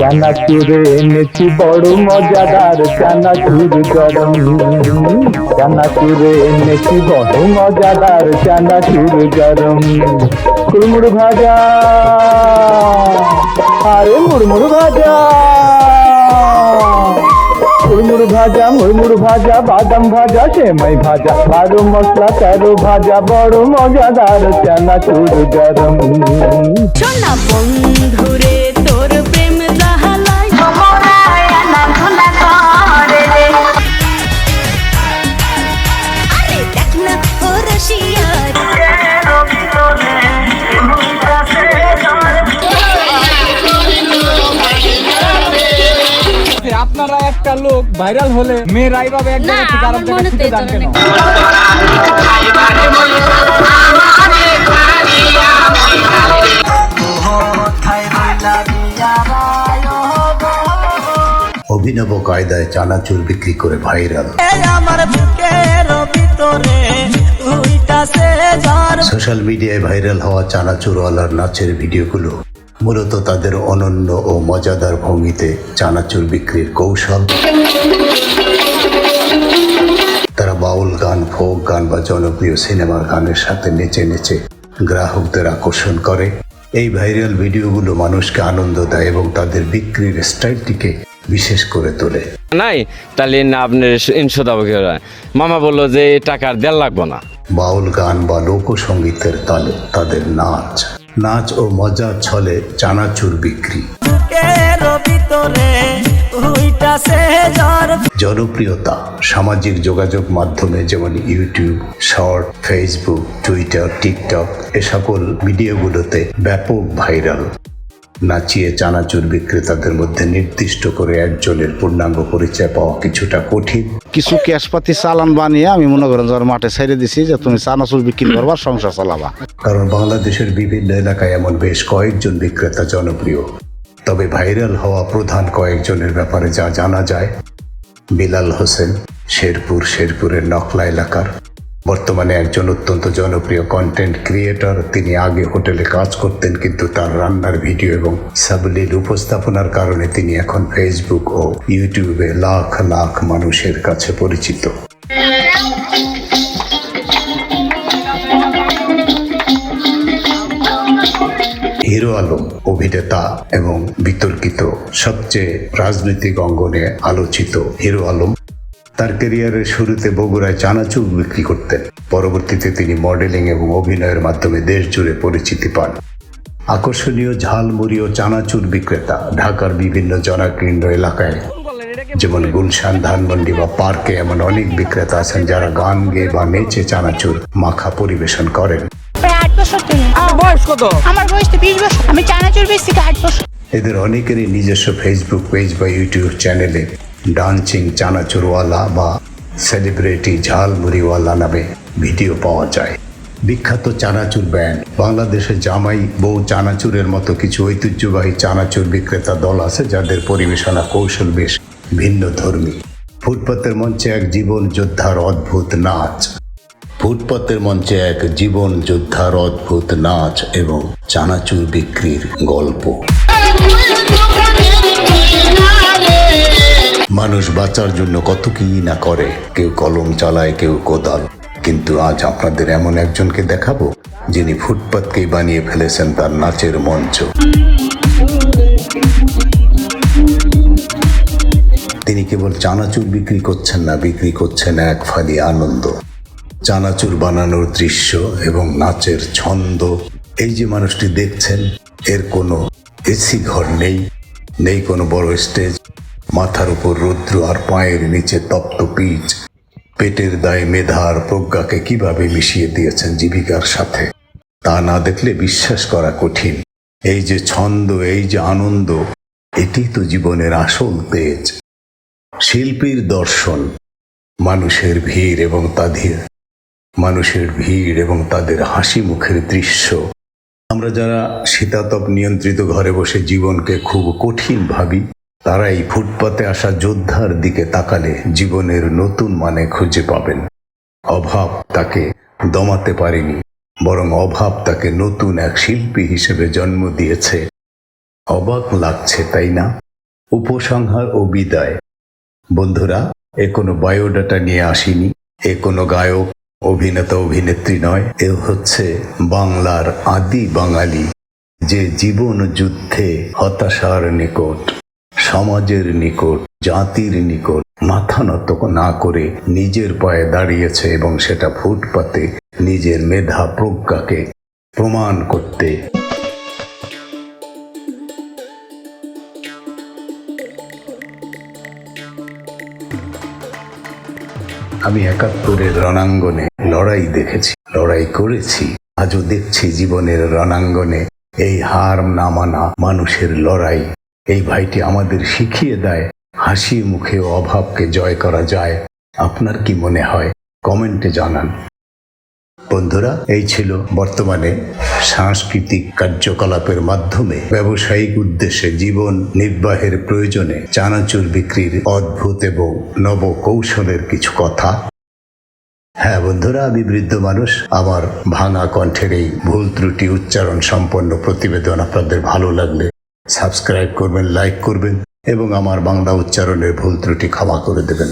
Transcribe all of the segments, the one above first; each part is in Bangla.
চানাচুরে এনেছি বড় মজাদার চানাচুর গরম। চানাচুরে এনেছি বড় মজাদার চানাচুর গরম। কুড়মুড় ভাজা, আরে মুড়মুড় ভাজা, মুড়মুড় ভাজা, মুড়মুড় ভাজা, বাদাম ভাজা, সেমাই ভাজা, 12 মশলা 13 ভাজা, বড় মজাদার চানাচুর গরম। সোনা বন্ধুরে তোর প্রেম জাহালাই আরে দেখ না ও রসিয়া আপনারা একটা লোক ভাইরাল হলে মেয়েরা এইভাবে এক জায়গা থেকে আরেক জায়গায় ছুটে যান কেন? অভিনব কায়দায় চানাচুর বিক্রি করে ভাইরাল। সোশ্যাল মিডিয়ায় ভাইরাল হওয়া চানাচুরওয়ালার নাচের ভিডিওগুলো মূলত তাদের অনন্য ও মজাদার ভঙ্গিতে চানাচুর বিক্রির কৌশল। তারা বাউল গান, ফোক গান বা জনপ্রিয় সিনেমার গানের সাথে নেচে নেচে গ্রাহকদের আকর্ষণ করে। এই ভাইরাল ভিডিওগুলো মানুষকে আনন্দ দেয় এবং তাদের বিক্রির স্টাইলটিকে বিশেষ করে তোলে। নাই তাহলে না আপনার ইনশো দাবো কি মামা বললো যে টাকার দেড় লাগবো না। বাউল গান বা লোকসঙ্গীতের তালে তাদের নাচ ও মজার ছলে চানাচুর বিক্রি। জনপ্রিয়তা সামাজিক যোগাযোগ মাধ্যমে যেমন YouTube, short, Facebook, Twitter, TikTok এ সকল ভিডিওগুলোতে ব্যাপক ভাইরাল। নাচিয়ে চানাচুর বিক্রেতাদের মধ্যে নির্দিষ্ট করে একজনের পূর্ণাঙ্গ পরিচয় পাওয়া কিছুটা কঠিন। কিছু ক্যাশপাতি চালান বানিয়ে আমি মনে করেন যে মাঠে ছেড়ে দিছি যে তুমি চানাচুর বিক্রি করবা, সংসার চালাবা। কারণ বাংলাদেশের বিভিন্ন এলাকায় এমন বেশ কয়েকজন বিক্রেতা জনপ্রিয়। তবে ভাইরাল হওয়া প্রধান কয়েকজনের ব্যাপারে যা জানা যায়: বিলাল হোসেন, শেরপুরের নকলা এলাকার, বর্তমানে একজন অত্যন্ত জনপ্রিয় কন্টেন্ট ক্রিয়েটর। তিনি আগে হোটেলে কাজ করতেন, কিন্তু তার রান্নার ভিডিও এবং সাবলীল উপস্থাপনার কারণে তিনি এখন ফেসবুক ও ইউটিউবে লাখ লাখ মানুষের কাছে পরিচিত। হিরো আলম অভিনেতা এবং বিতর্কিত, সবচেয়ে রাজনৈতিক অঙ্গনে আলোচিত হিরো আলম তার ক্যারিয়ারের শুরুতে বগুড়ায় চানাচুর বিক্রি করতেন। পরবর্তীতে তিনি মডেলিং এবং অভিনয়ের মাধ্যমে দেশ জুড়ে পরিচিতি পান। আকর্ষণীয় ঝালমুড়ি ও চানাচুর বিক্রেতা ঢাকার বিভিন্ন জনাকীর্ণ এলাকায় যেমন গুলশান, ধানমন্ডি বা পার্কে এমন অনেক বিক্রেতা আছেন যারা গান গেয়ে বা নেচে চানাচুর মাখা পরিবেশন করেন। বয়স কত? আমার বয়স তো 20 বছর। আমি চানাচুর বেশি 8 বছর। এদের অনেকেরই নিজস্ব ফেসবুক পেজ বা ইউটিউব চ্যানেলে ডান্সিং চানাচুরওয়ালা বা সেলিব্রিটি ঝালমুড়িওয়ালা নামে ভিডিও পাওয়া যায়। বিখ্যাত চানাচুর ব্যান্ড বাংলাদেশে জামাই বউ চানাচুরের মতো কিছু ঐতিহ্যবাহী চানাচুর বিক্রেতা দল আছে যাদের পরিবেশনা কৌশল বেশ ভিন্ন ধর্মী। ফুটপাতের মঞ্চে এক জীবন যোদ্ধার অদ্ভুত নাচ। ফুটপাতের মঞ্চে এক জীবন যোদ্ধার অদ্ভুত নাচ এবং চানাচুর বিক্রির গল্প। মানুষ বাঁচার জন্য কত কি না করে, কেউ কলম চালায়, কেউ কোদাল। কিন্তু আজ আপনাদের এমন একজনকে দেখাবো যিনি ফুটপাতকেই বানিয়ে ফেলেছেন তার নাচের মঞ্চ। তিনি কেবল চানাচুর বিক্রি করছেন না, বিক্রি করছেন এক ফালি আনন্দ। চানাচুর বানানোর দৃশ্য এবং নাচের ছন্দ। এই যে মানুষটি দেখছেন, এর কোনো এসি ঘর নেই কোনো বড় স্টেজ, মাথার উপর রৌদ্র আর পায়ের নিচে তপ্ত পিচ। পেটের দায়ে মেধা আর প্রজ্ঞাকে কিভাবে মিশিয়ে দিয়েছেন জীবিকার সাথে, তা না দেখলে বিশ্বাস করা কঠিন। এই যে ছন্দ, এই যে আনন্দ, এটি তো জীবনের আসল তেজ। শিল্পীর দর্শন, মানুষের ভিড় এবং তাদের হাসি মুখের দৃশ্য। আমরা যারা শীতাতপ নিয়ন্ত্রিত ঘরে বসে জীবনকে খুব কঠিন ভাবি, তারা এই ফুটপাতে আসা যোদ্ধার দিকে তাকালে জীবনের নতুন মানে খুঁজে পাবেন। অভাব তাকে দমাতে পারেনি, বরং অভাব তাকে নতুন এক শিল্পী হিসেবে জন্ম দিয়েছে। অবাক লাগছে, তাই না? উপসংহার ও বিদায়। বন্ধুরা, এ কোনো বায়োডাটা নিয়ে আসিনি, এ কোনো গায়ক, অভিনেতা, অভিনেত্রী নয়। এ হচ্ছে বাংলার আদি বাঙালি, যে জীবন যুদ্ধে হতাশার নিকট, সমাজের নিকট, জাতির নিকট মাথা নত না করে নিজের পায়ে দাঁড়িয়েছে, এবং সেটা ফুটপাতে নিজের মেধা প্রজ্ঞাকে প্রমাণ করতে। আমি ৭১-এর রণাঙ্গনে লড়াই দেখেছি, লড়াই করেছি, আজও দেখছি জীবনের রণাঙ্গনে এই হার না মানা মানুষের লড়াই। এই ভাইটি আমাদের শিখিয়ে দেয় হাসি মুখে অভাবকে জয় করা যায়। আপনার কি মনে হয়? কমেন্টে জানান। বন্ধুরা, এই ছিল বর্তমানে সাংস্কৃতিক কার্যকলাপের মাধ্যমে ব্যবসায়িক উদ্দেশ্যে জীবন নির্বাহের প্রয়োজনে চানাচুর বিক্রির অদ্ভুত এবং নব কৌশলের কিছু কথা। হ্যাঁ বন্ধুরা, আমি বৃদ্ধ মানুষ, আমার ভাঙা কণ্ঠের এই ভুল ত্রুটি উচ্চারণ সম্পন্ন প্রতিবেদন আপনাদের ভালো লাগলে সাবস্ক্রাইব করবেন, লাইক করবেন এবং আমার বাংলা উচ্চারণের ভুল ত্রুটি ক্ষমা করে দেবেন।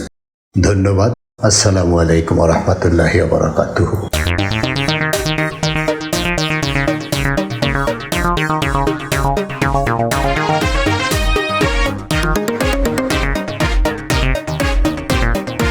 ধন্যবাদ। আসসালামু আলাইকুম ওয়া রাহমাতুল্লাহি ওয়া বারাকাতুহু।